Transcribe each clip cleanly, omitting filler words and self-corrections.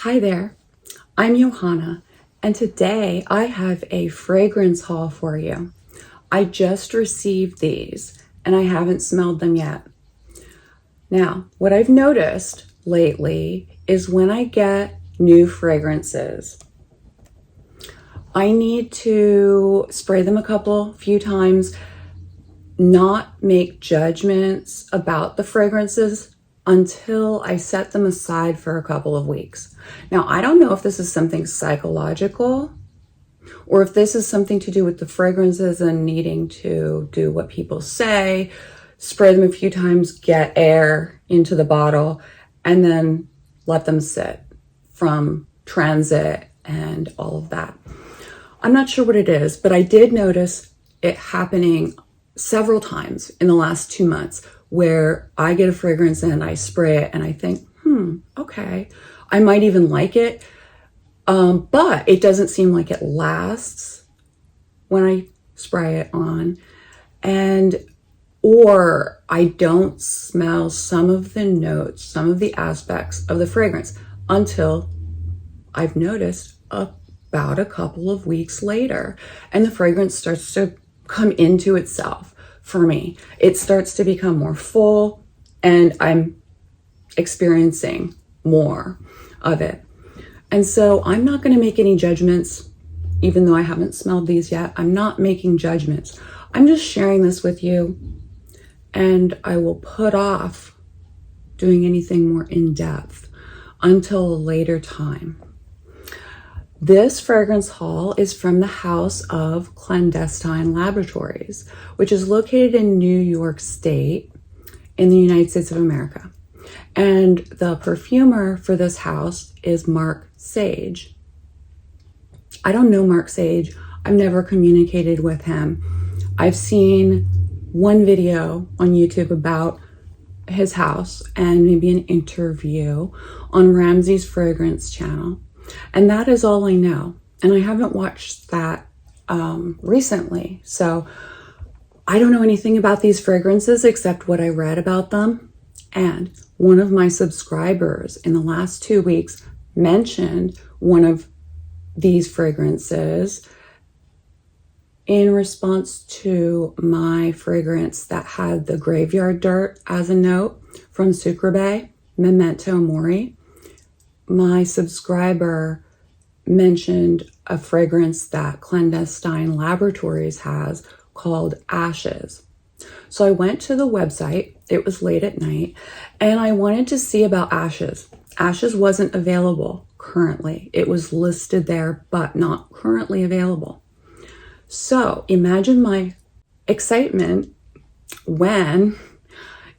Hi there, I'm Johanna, and today I have a fragrance haul for you. I just received these and I haven't smelled them yet. Now, what I've noticed lately is when I get new fragrances, I need to spray them a few times, not make judgments about the fragrances until I set them aside for a couple of weeks. Now, I don't know if this is something psychological or if this is something to do with the fragrances and needing to do what people say, spray them a few times, get air into the bottle, and then let them sit from transit and all of that. I'm not sure what it is, but I did notice it happening several times in the last 2 months where I get a fragrance and I spray it and I think, okay, I might even like it. But it doesn't seem like it lasts when I spray it on, or I don't smell some of the notes, some of the aspects of the fragrance until I've noticed about a couple of weeks later, and the fragrance starts to come into itself for me. It starts to become more full and I'm experiencing more of it. And so I'm not going to make any judgments, even though I haven't smelled these yet. I'm not making judgments. I'm just sharing this with you, and I will put off doing anything more in depth until a later time. This fragrance haul is from the house of Clandestine Laboratories, which is located in New York State in the United States of America. And the perfumer for this house is Mark Sage. I don't know Mark Sage. I've never communicated with him. I've seen one video on YouTube about his house and maybe an interview on Ramsey's Fragrance channel. And that is all I know. And I haven't watched that recently. So I don't know anything about these fragrances except what I read about them. And one of my subscribers in the last 2 weeks mentioned one of these fragrances in response to my fragrance that had the graveyard dirt as a note from Sucre Bay, Memento Mori. My subscriber mentioned a fragrance that Clandestine Laboratories has called Ashes. So I went to the website, it was late at night, and I wanted to see about Ashes. Ashes wasn't available currently. It was listed there, but not currently available. So imagine my excitement when,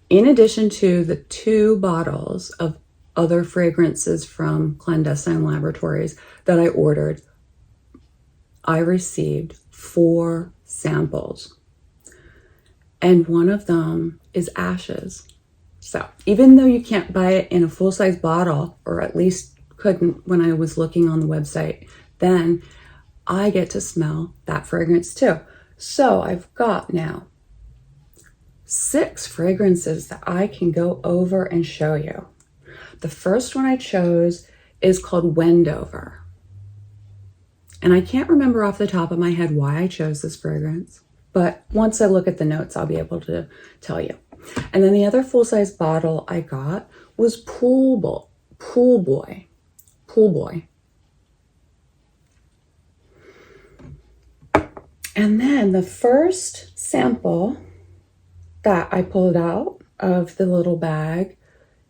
in addition to the 2 bottles of other fragrances from Clandestine Laboratories that I ordered, I received 4 samples. And one of them is Ashes. So even though you can't buy it in a full-size bottle, or at least couldn't when I was looking on the website, then I get to smell that fragrance too. So I've got now 6 fragrances that I can go over and show you. The first one I chose is called Wendover. And I can't remember off the top of my head why I chose this fragrance, but once I look at the notes, I'll be able to tell you. And then the other full-size bottle I got was Pool Boy. And then the first sample that I pulled out of the little bag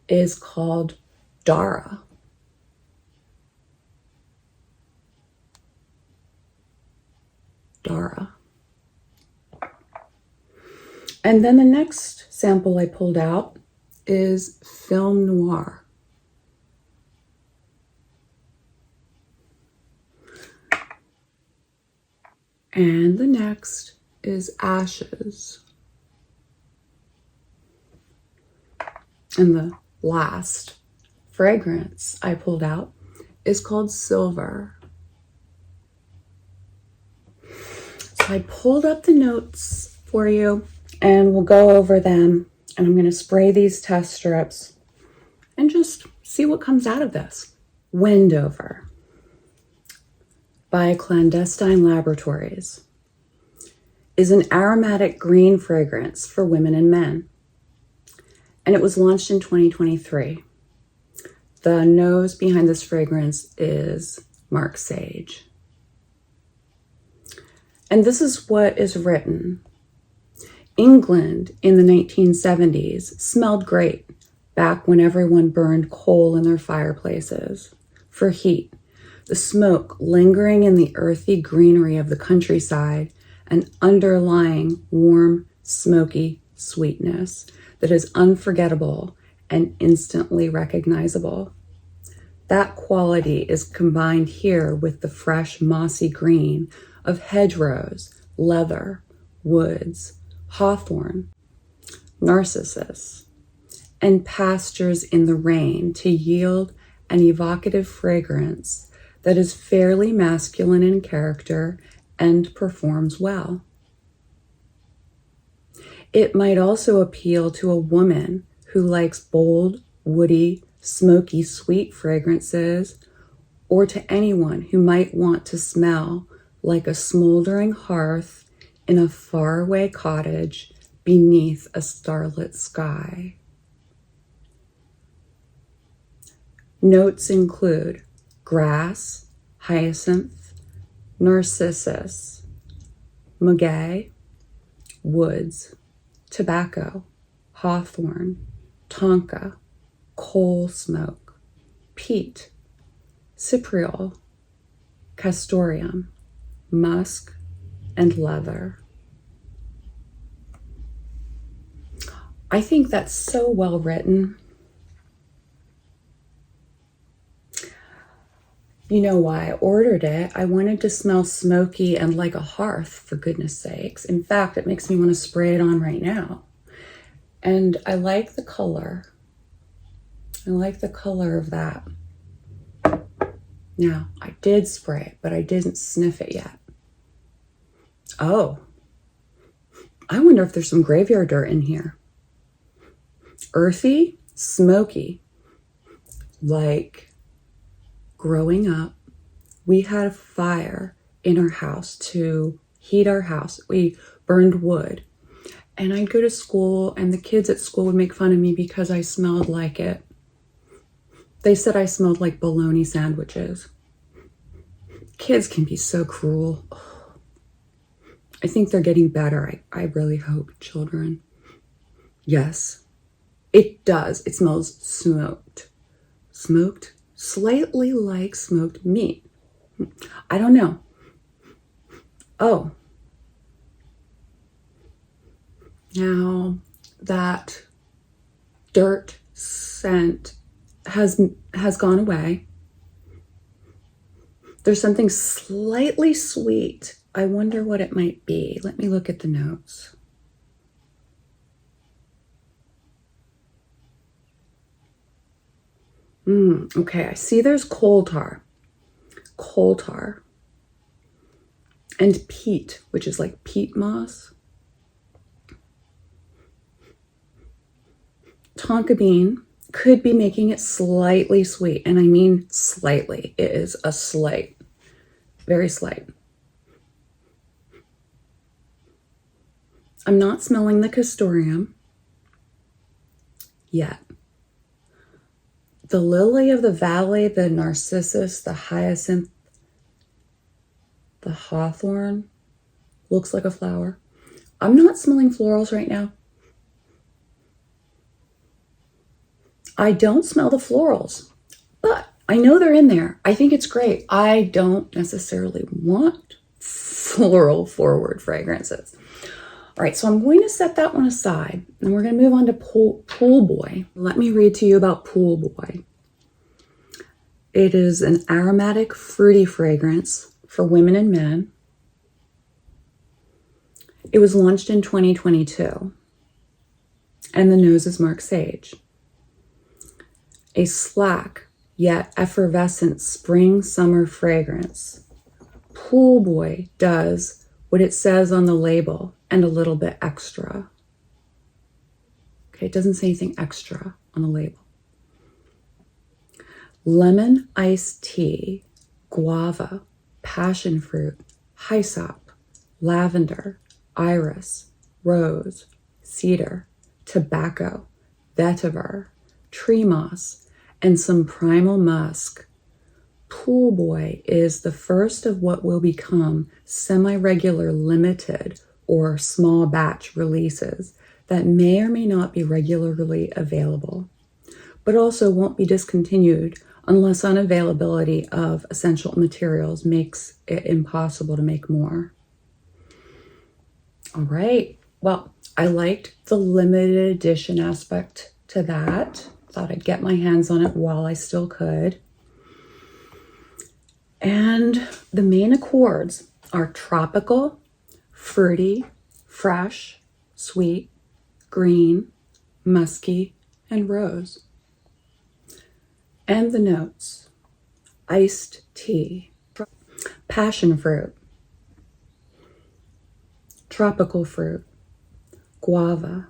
is called Dharan. And then the next sample I pulled out is Film Noir. And the next is Ashes. And the last fragrance I pulled out is called Silver. So I pulled up the notes for you and we'll go over them. And I'm going to spray these test strips and just see what comes out of this. Wendover by Clandestine Laboratories is an aromatic green fragrance for women and men, and it was launched in 2023. The nose behind this fragrance is Mark Sage. And this is what is written. England in the 1970s smelled great back when everyone burned coal in their fireplaces for heat, the smoke lingering in the earthy greenery of the countryside, and underlying warm, smoky sweetness that is unforgettable and instantly recognizable. That quality is combined here with the fresh, mossy green of hedgerows, leather, woods, hawthorn, narcissus, and pastures in the rain to yield an evocative fragrance that is fairly masculine in character and performs well. It might also appeal to a woman who likes bold, woody, smoky, sweet fragrances, or to anyone who might want to smell like a smoldering hearth in a faraway cottage beneath a starlit sky. Notes include grass, hyacinth, narcissus, maguey, woods, tobacco, hawthorn, tonka, coal smoke, peat, cypriol, castoreum, musk, and leather. I think that's so well written. You know why I ordered it? I wanted to smell smoky and like a hearth, for goodness sakes. In fact, it makes me want to spray it on right now. And I like the color. I like the color of that. Now, I did spray it, but I didn't sniff it yet. Oh, I wonder if there's some graveyard dirt in here. Earthy, smoky. Like growing up, we had a fire in our house to heat our house. We burned wood. And I'd go to school, and the kids at school would make fun of me because I smelled like it. They said I smelled like bologna sandwiches. Kids can be so cruel. I think they're getting better. I really hope, children. Yes, it does. It smells smoked. Smoked? Slightly like smoked meat. I don't know. Oh. Now that dirt scent has gone away. There's something slightly sweet. I wonder what it might be. Let me look at the notes. Okay, I see there's coal tar, and peat, which is like peat moss. Tonka bean could be making it slightly sweet, and I mean slightly. It is a slight, very slight. I'm not smelling the castoreum yet. The lily of the valley, the narcissus, the hyacinth, the hawthorn looks like a flower. I'm not smelling florals right now. I don't smell the florals, but I know they're in there. I think it's great. I don't necessarily want floral forward fragrances. All right, so I'm going to set that one aside, and we're going to move on to Pool Boy. Let me read to you about Pool Boy. It is an aromatic, fruity fragrance for women and men. It was launched in 2022, and the nose is Mark Sage. A slack yet effervescent spring-summer fragrance. Pool Boy does what it says on the label and a little bit extra. Okay, it doesn't say anything extra on the label. lemon iced tea, guava, passion fruit, hyssop, lavender, iris, rose, cedar, tobacco, vetiver, tree moss, and some primal musk. Pool Boy is the first of what will become semi-regular limited or small batch releases that may or may not be regularly available, but also won't be discontinued unless unavailability of essential materials makes it impossible to make more. All right, well, I liked the limited edition aspect to that. Thought I'd get my hands on it while I still could. And the main accords are tropical, fruity, fresh, sweet, green, musky, and rose. And the notes: iced tea, passion fruit, tropical fruit, guava,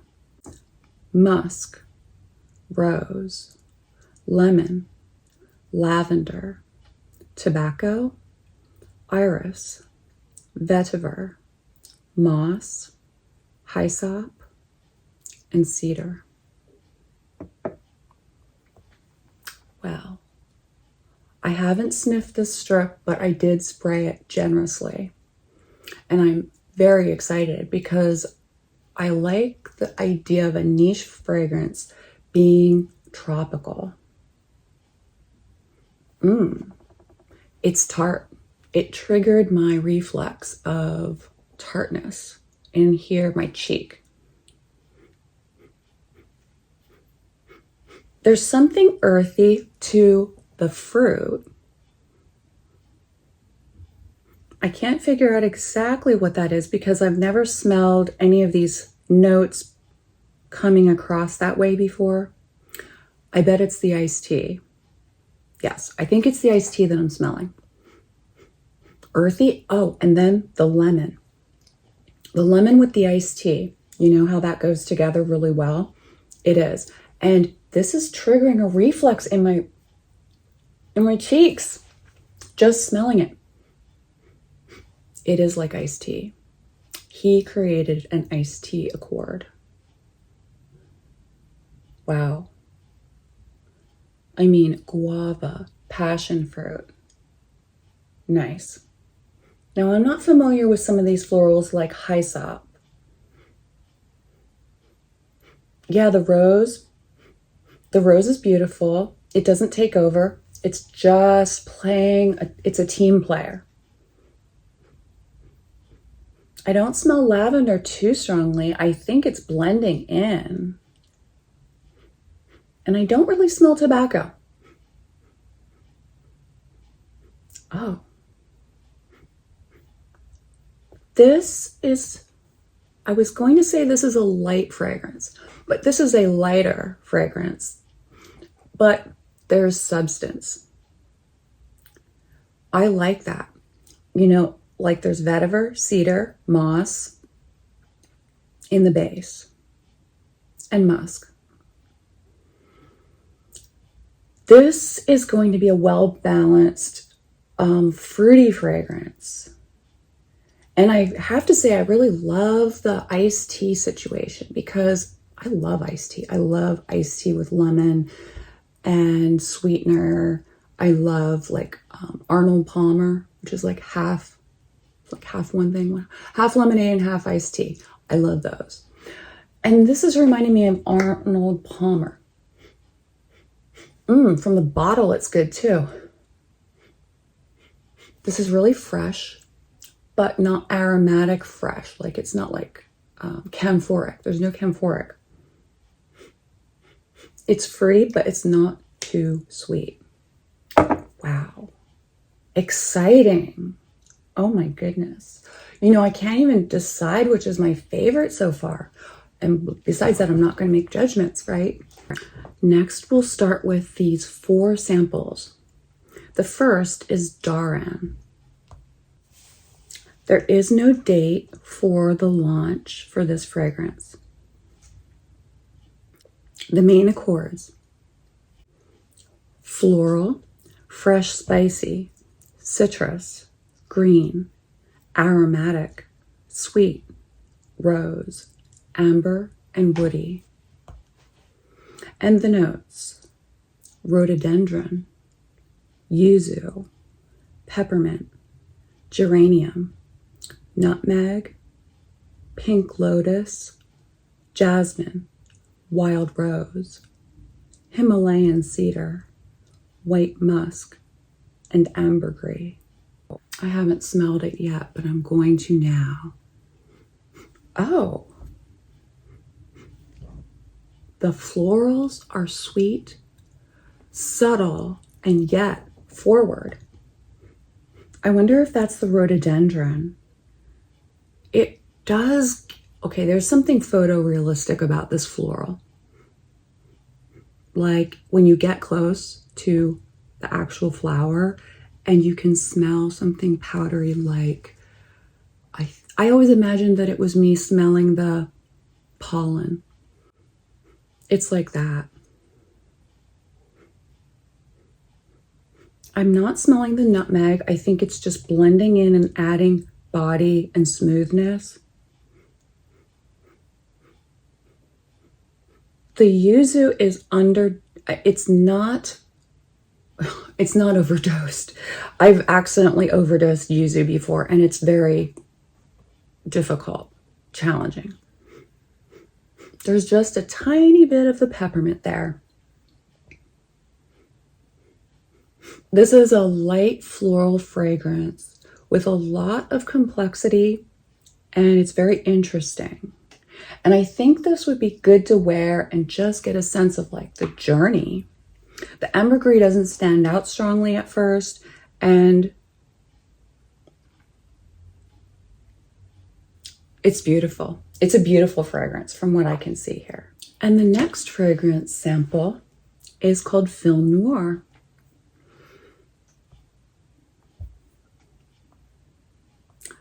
musk, rose, lemon, lavender, tobacco, iris, vetiver, moss, hyssop, and cedar. Well, I haven't sniffed this strip, but I did spray it generously. And I'm very excited because I like the idea of a niche fragrance being tropical. It's tart. It triggered my reflex of tartness in here, my cheek. There's something earthy to the fruit. I can't figure out exactly what that is because I've never smelled any of these notes coming across that way before. I bet it's the iced tea. Yes, I think it's the iced tea that I'm smelling. Earthy. Oh, and then the lemon. The lemon with the iced tea. You know how that goes together really well? It is. And this is triggering a reflex in my cheeks. Just smelling it. It is like iced tea. He created an iced tea accord. Wow. I mean, guava, passion fruit. Nice. Now, I'm not familiar with some of these florals like hyssop. Yeah, the rose. The rose is beautiful. It doesn't take over. It's just playing. It's a team player. I don't smell lavender too strongly. I think it's blending in. And I don't really smell tobacco. Oh. This is, I was going to say this is a light fragrance, but this is a lighter fragrance. But there's substance. I like that. You know, like there's vetiver, cedar, moss in the base, and musk. This is going to be a well-balanced, fruity fragrance. And I have to say, I really love the iced tea situation because I love iced tea. I love iced tea with lemon and sweetener. I love like Arnold Palmer, which is like half one thing, half lemonade and half iced tea. I love those. And this is reminding me of Arnold Palmer. From the bottle, it's good too. This is really fresh, but not aromatic fresh. Like it's not like camphoric. There's no camphoric. It's fruity, but it's not too sweet. Wow. Exciting. Oh my goodness. You know, I can't even decide which is my favorite so far. And besides that, I'm not going to make judgments, right? Next, we'll start with these 4 samples. The first is Dharan. There is no date for the launch for this fragrance. The main accords: floral, fresh, spicy, citrus, green, aromatic, sweet, rose, amber, and woody. And the notes: rhododendron, yuzu, peppermint, geranium, nutmeg, pink lotus, jasmine, wild rose, Himalayan cedar, white musk, and ambergris. I haven't smelled it yet, but I'm going to now. Oh, the florals are sweet, subtle, and yet forward. I wonder if that's the rhododendron. It does. Okay, there's something photorealistic about this floral. Like when you get close to the actual flower and you can smell something powdery, like I always imagined that it was me smelling the pollen. It's like that. I'm not smelling the nutmeg. I think it's just blending in and adding body and smoothness. The yuzu is it's not overdosed. I've accidentally overdosed yuzu before, and it's very difficult, challenging. There's just a tiny bit of the peppermint there. This is a light floral fragrance with a lot of complexity, and it's very interesting. And I think this would be good to wear and just get a sense of like the journey. The ambergris doesn't stand out strongly at first, and it's beautiful. It's a beautiful fragrance from what I can see here. And the next fragrance sample is called Film Noir.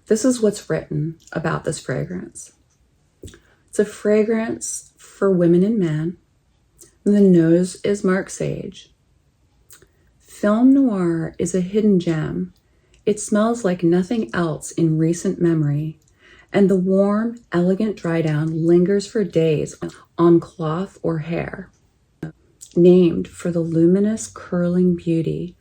This is what's written about this fragrance. It's a fragrance for women and men. The nose is Mark Sage. Film Noir is a hidden gem. It smells like nothing else in recent memory, and the warm, elegant dry down lingers for days on cloth or hair. Named for the luminous, curling beauty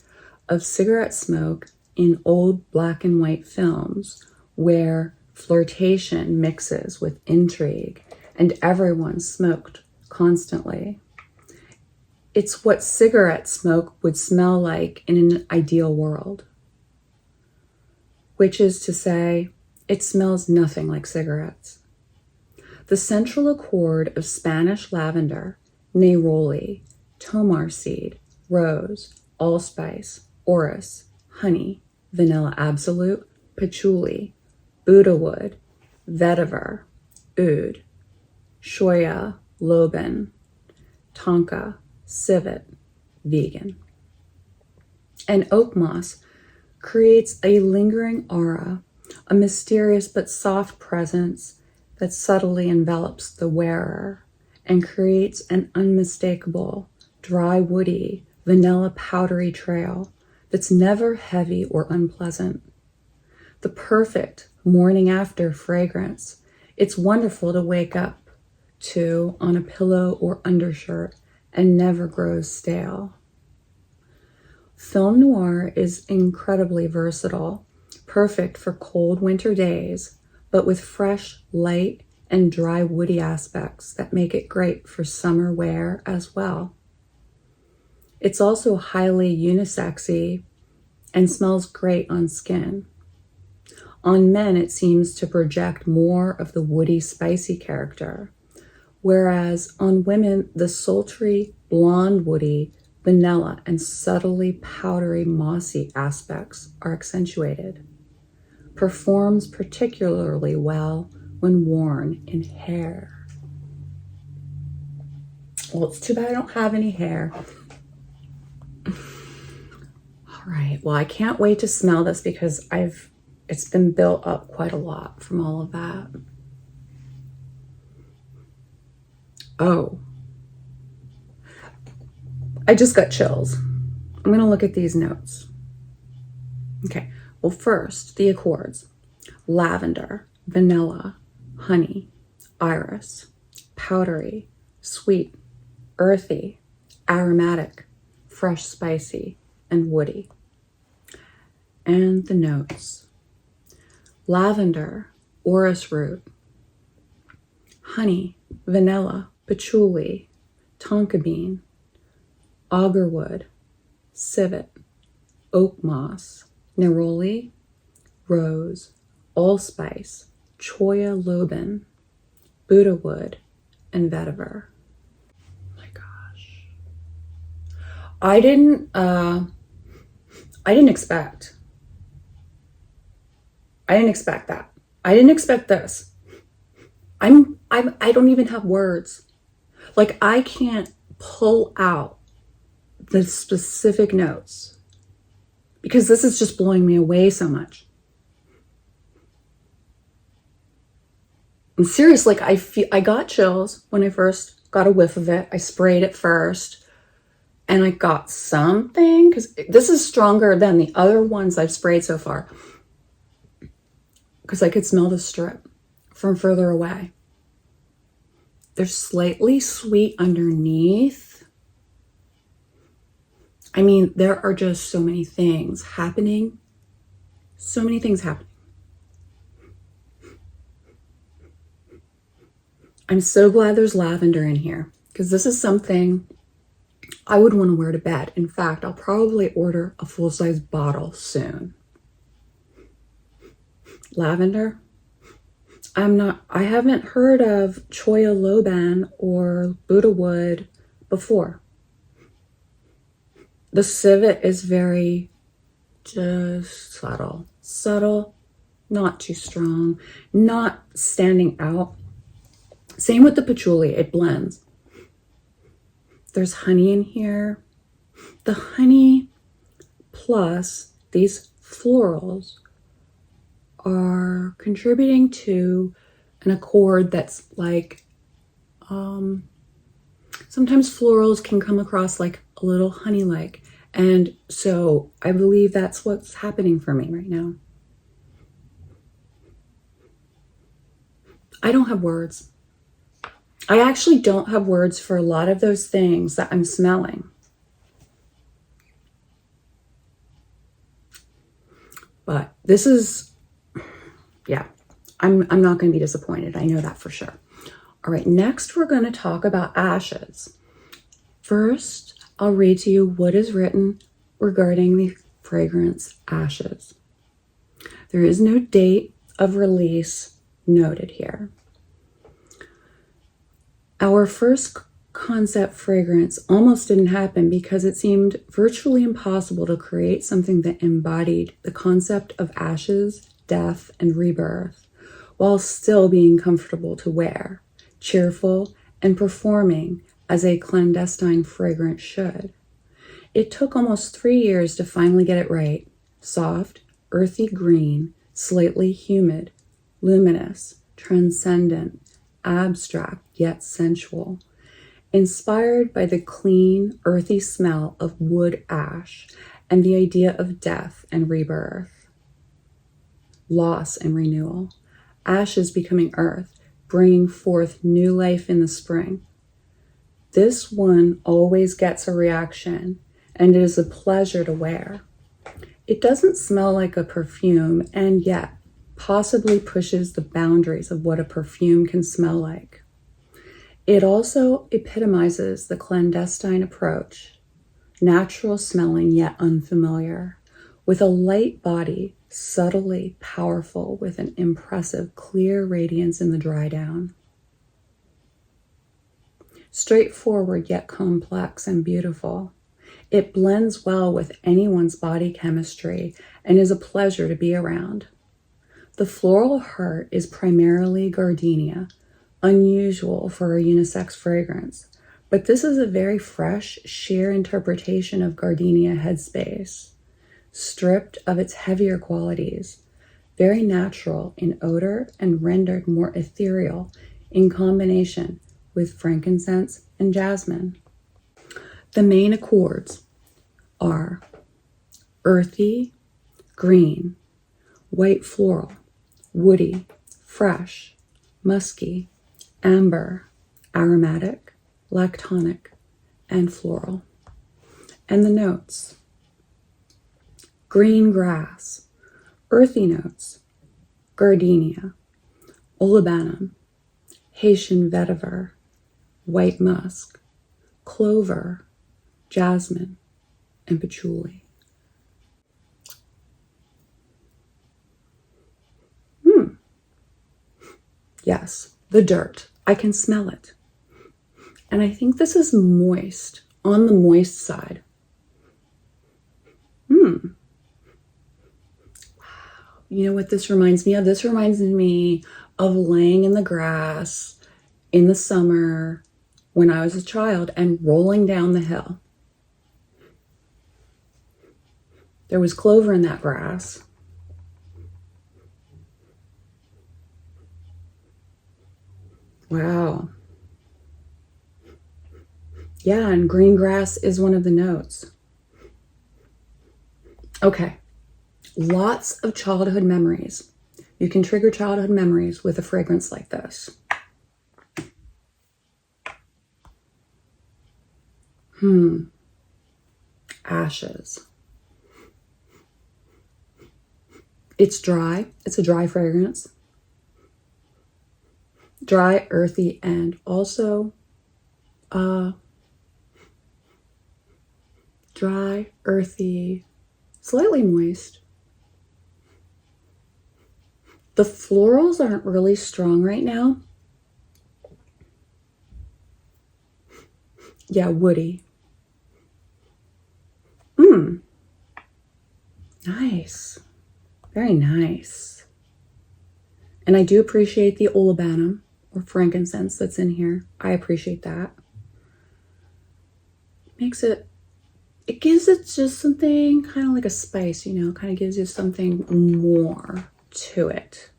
of cigarette smoke in old black and white films, where flirtation mixes with intrigue and everyone smoked constantly. It's what cigarette smoke would smell like in an ideal world, which is to say, it smells nothing like cigarettes. The central accord of Spanish lavender, neroli, tomar seed, rose, allspice, orris, honey, vanilla absolute, patchouli, Buddha wood, vetiver, oud, shoya, loban, tonka, civet, vegan. And oak moss creates a lingering aura, a mysterious but soft presence that subtly envelops the wearer and creates an unmistakable, dry, woody, vanilla powdery trail that's never heavy or unpleasant. The perfect morning after fragrance. It's wonderful to wake up to on a pillow or undershirt and never grows stale. Film Noir is incredibly versatile, perfect for cold winter days, but with fresh, light, and dry woody aspects that make it great for summer wear as well. It's also highly unisexy and smells great on skin. On men, it seems to project more of the woody, spicy character, whereas on women, the sultry, blonde, woody, vanilla, and subtly powdery, mossy aspects are accentuated. Performs particularly well when worn in hair. Well, it's too bad I don't have any hair. All right, well, I can't wait to smell this because it's been built up quite a lot from all of that. Oh, I just got chills. I'm going to look at these notes. Okay, well, first, the accords: lavender, vanilla, honey, iris, powdery, sweet, earthy, aromatic, fresh, spicy, and woody. And the notes: lavender, orris root, honey, vanilla, patchouli, tonka bean, agarwood, civet, oak moss, neroli, rose, allspice, choya loban, Buddha wood, and vetiver. Oh my gosh. I didn't expect that. I didn't expect this. I don't even have words. Like, I can't pull out the specific notes because this is just blowing me away so much. I'm serious. Like, I got chills when I first got a whiff of it. I sprayed it first and I got something, because this is stronger than the other ones I've sprayed so far, because I could smell the strip from further away. They're slightly sweet underneath. I mean, there are just so many things happening. So many things happening. I'm so glad there's lavender in here, because this is something I would want to wear to bed. In fact, I'll probably order a full-size bottle soon. Lavender. I haven't heard of choya loban or Buddha wood before. The civet is very just subtle, not too strong, not standing out. Same with the patchouli, it blends. There's honey in here. The honey plus these florals are contributing to an accord that's like, sometimes florals can come across like a little honey-like. And so I believe that's what's happening for me right now. I don't have words. I actually don't have words for a lot of those things that I'm smelling. But this is, yeah, I'm not going to be disappointed. I know that for sure. All right, next we're going to talk about ashes. First, I'll read to you what is written regarding the fragrance ashes. There is no date of release noted here. Our first concept fragrance almost didn't happen because it seemed virtually impossible to create something that embodied the concept of ashes, death, and rebirth, while still being comfortable to wear, cheerful, and performing as a clandestine fragrance should. It took almost 3 years to finally get it right. Soft, earthy green, slightly humid, luminous, transcendent, abstract yet sensual, inspired by the clean, earthy smell of wood ash and the idea of death and rebirth, loss and renewal, ashes becoming earth, bringing forth new life in the spring. This one always gets a reaction, and it is a pleasure to wear. It doesn't smell like a perfume, and yet possibly pushes the boundaries of what a perfume can smell like. It also epitomizes the clandestine approach, natural smelling yet unfamiliar, with a light body, subtly powerful with an impressive clear radiance in the dry down. Straightforward yet complex and beautiful. It blends well with anyone's body chemistry and is a pleasure to be around. The floral heart is primarily gardenia, unusual for a unisex fragrance, but this is a very fresh, sheer interpretation of gardenia headspace, stripped of its heavier qualities, very natural in odor and rendered more ethereal in combination with frankincense and jasmine. The main accords: are earthy, green, white floral, woody, fresh, musky, amber, aromatic, lactonic, and floral. And the notes: green grass, earthy notes, gardenia, olibanum, Haitian vetiver, white musk, clover, jasmine, and patchouli. Yes, the dirt. I can smell it. And I think this is moist, on the moist side. Wow. You know what this reminds me of? This reminds me of laying in the grass in the summer when I was a child and rolling down the hill. There was clover in that grass. Wow. Yeah, and green grass is one of the notes. Okay, lots of childhood memories. You can trigger childhood memories with a fragrance like this. Ashes. It's dry. It's a dry fragrance. Dry, earthy, and also dry, earthy, slightly moist. The florals aren't really strong right now. Yeah, woody. Nice. Very nice. And I do appreciate the olibanum or frankincense that's in here. I appreciate that. It gives it just something kind of like a spice, kind of gives you something more to it.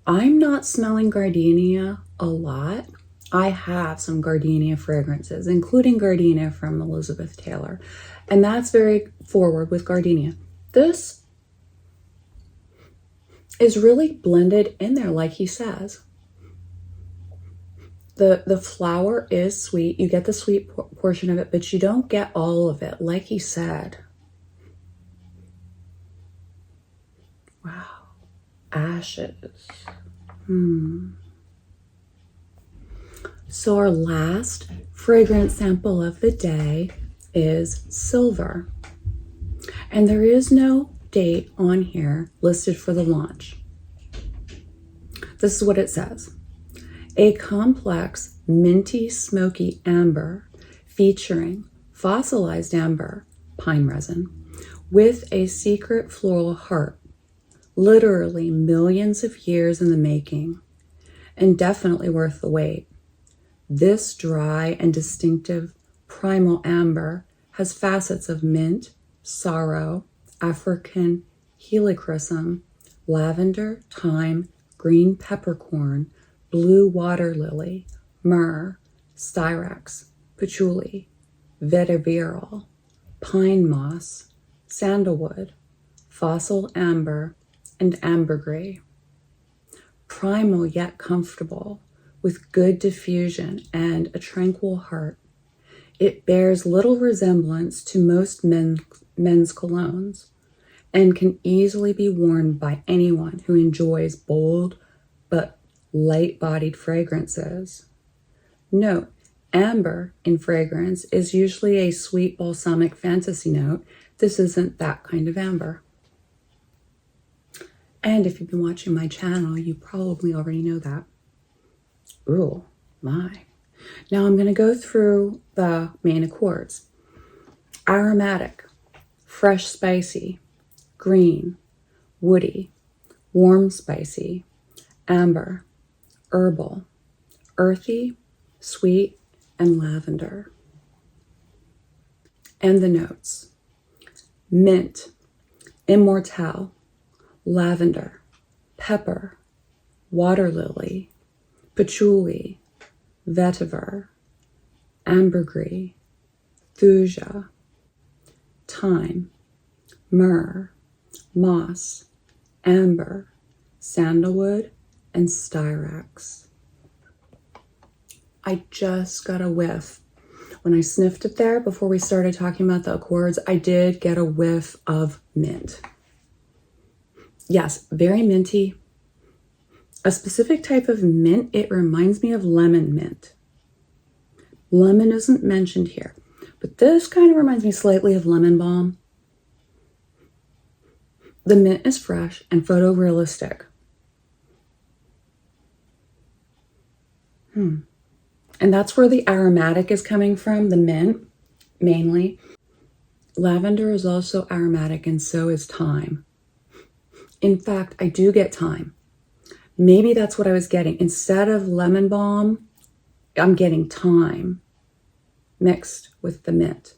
I'm not smelling gardenia a lot. I have some gardenia fragrances, including gardenia from Elizabeth Taylor, and that's very forward with gardenia. This is really blended in there, like he says. The flower is sweet. You get the sweet portion of it, but you don't get all of it, like he said. Wow. Ashes. So our last fragrance sample of the day is silver. And there is no date on here listed for the launch. This is what it says. A complex, minty, smoky amber featuring fossilized amber, pine resin, with a secret floral heart, literally millions of years in the making, and definitely worth the wait. This dry and distinctive primal amber has facets of mint, sorrow, African helichrysum, lavender, thyme, green peppercorn, blue water lily, myrrh, styrax, patchouli, vetiver, pine moss, sandalwood, fossil amber, and ambergris. Primal yet comfortable, with good diffusion and a tranquil heart. It bears little resemblance to most men's colognes and can easily be worn by anyone who enjoys bold but light-bodied fragrances. Note, amber in fragrance is usually a sweet balsamic fantasy note. This isn't that kind of amber. And if you've been watching my channel, you probably already know that. Ooh, my. Now I'm going to go through the main accords. Aromatic, fresh spicy, green, woody, warm spicy, amber, herbal, earthy, sweet, and lavender. And the notes: mint, immortelle, lavender, pepper, water lily, patchouli, vetiver, ambergris, thuja, thyme, myrrh, moss, amber, sandalwood, and styrax. I just got a whiff. When I sniffed it there before we started talking about the accords, I did get a whiff of mint. Yes, very minty. A specific type of mint, it reminds me of lemon mint. Lemon isn't mentioned here, but this kind of reminds me slightly of lemon balm. The mint is fresh and photorealistic. And that's where the aromatic is coming from, the mint, mainly. Lavender is also aromatic, and so is thyme. In fact, I do get thyme. Maybe that's what I was getting. Instead of lemon balm, I'm getting thyme mixed with the mint.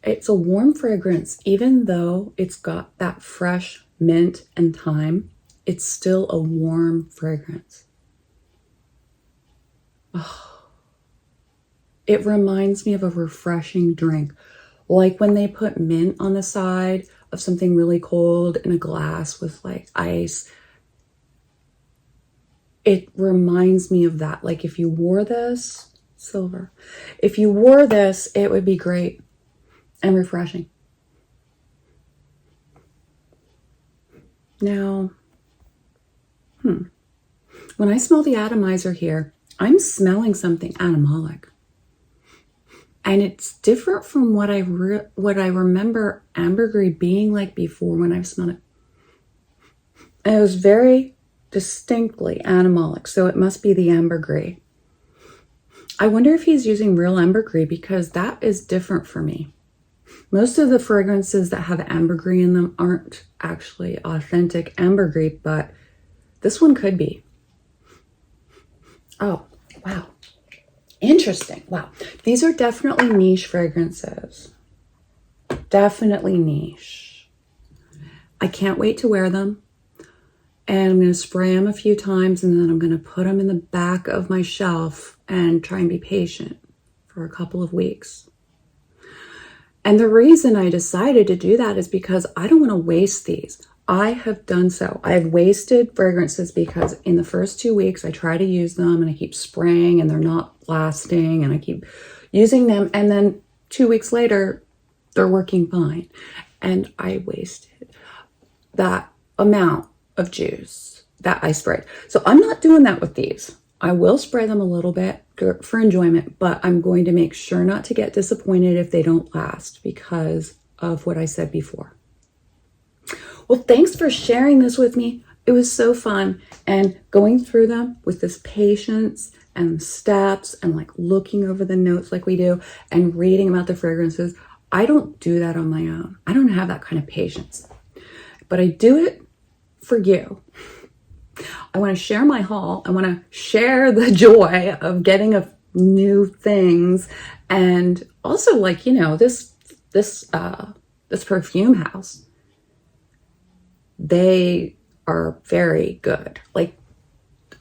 It's a warm fragrance. Even though it's got that fresh mint and thyme, it's still a warm fragrance. Oh, it reminds me of a refreshing drink, like when they put mint on the side of something really cold in a glass with like ice. It reminds me of that. Like if you wore this, silver, if you wore this, it would be great and refreshing. Now, when I smell the atomizer here, I'm smelling something animalic. And it's different from what I remember ambergris being like before when I've smelled it. And it was very distinctly animalic, so it must be the ambergris. I wonder if he's using real ambergris because that is different for me. Most of the fragrances that have ambergris in them aren't actually authentic ambergris, but this one could be. Oh, wow. Interesting. Wow. These are definitely niche fragrances. Definitely niche. I can't wait to wear them. And I'm going to spray them a few times and then I'm going to put them in the back of my shelf and try and be patient for a couple of weeks. And the reason I decided to do that is because I don't want to waste these. I have done so. I've wasted fragrances because in the first 2 weeks, I try to use them and I keep spraying and they're not lasting and I keep using them. And then 2 weeks later, they're working fine. And I wasted that amount of juice that I sprayed. So I'm not doing that with these. I will spray them a little bit for enjoyment, but I'm going to make sure not to get disappointed if they don't last because of what I said before. Well, thanks for sharing this with me. It was so fun and going through them with this patience and steps and like looking over the notes like we do and reading about the fragrances. I don't do that on my own. I don't have that kind of patience, but I do it for you. I want to share my haul. I want to share the joy of getting a new things. And also like, you know, this perfume house, they are very good. Like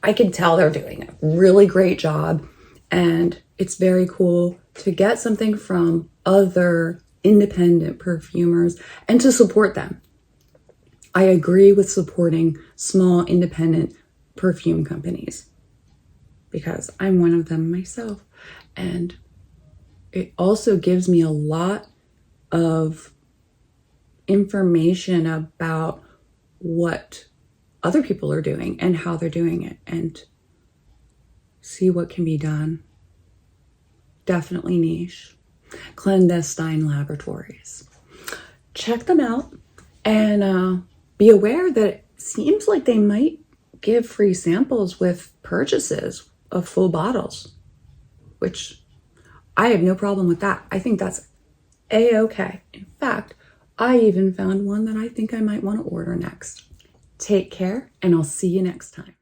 I can tell they're doing a really great job. And it's very cool to get something from other independent perfumers and to support them. I agree with supporting small independent perfume companies because I'm one of them myself. And it also gives me a lot of information about what other people are doing and how they're doing it and see what can be done. Definitely niche. Clandestine Laboratories. Check them out and be aware that it seems like they might give free samples with purchases of full bottles, which I have no problem with that. I think that's a-okay. In fact, I even found one that I think I might want to order next. Take care, and I'll see you next time.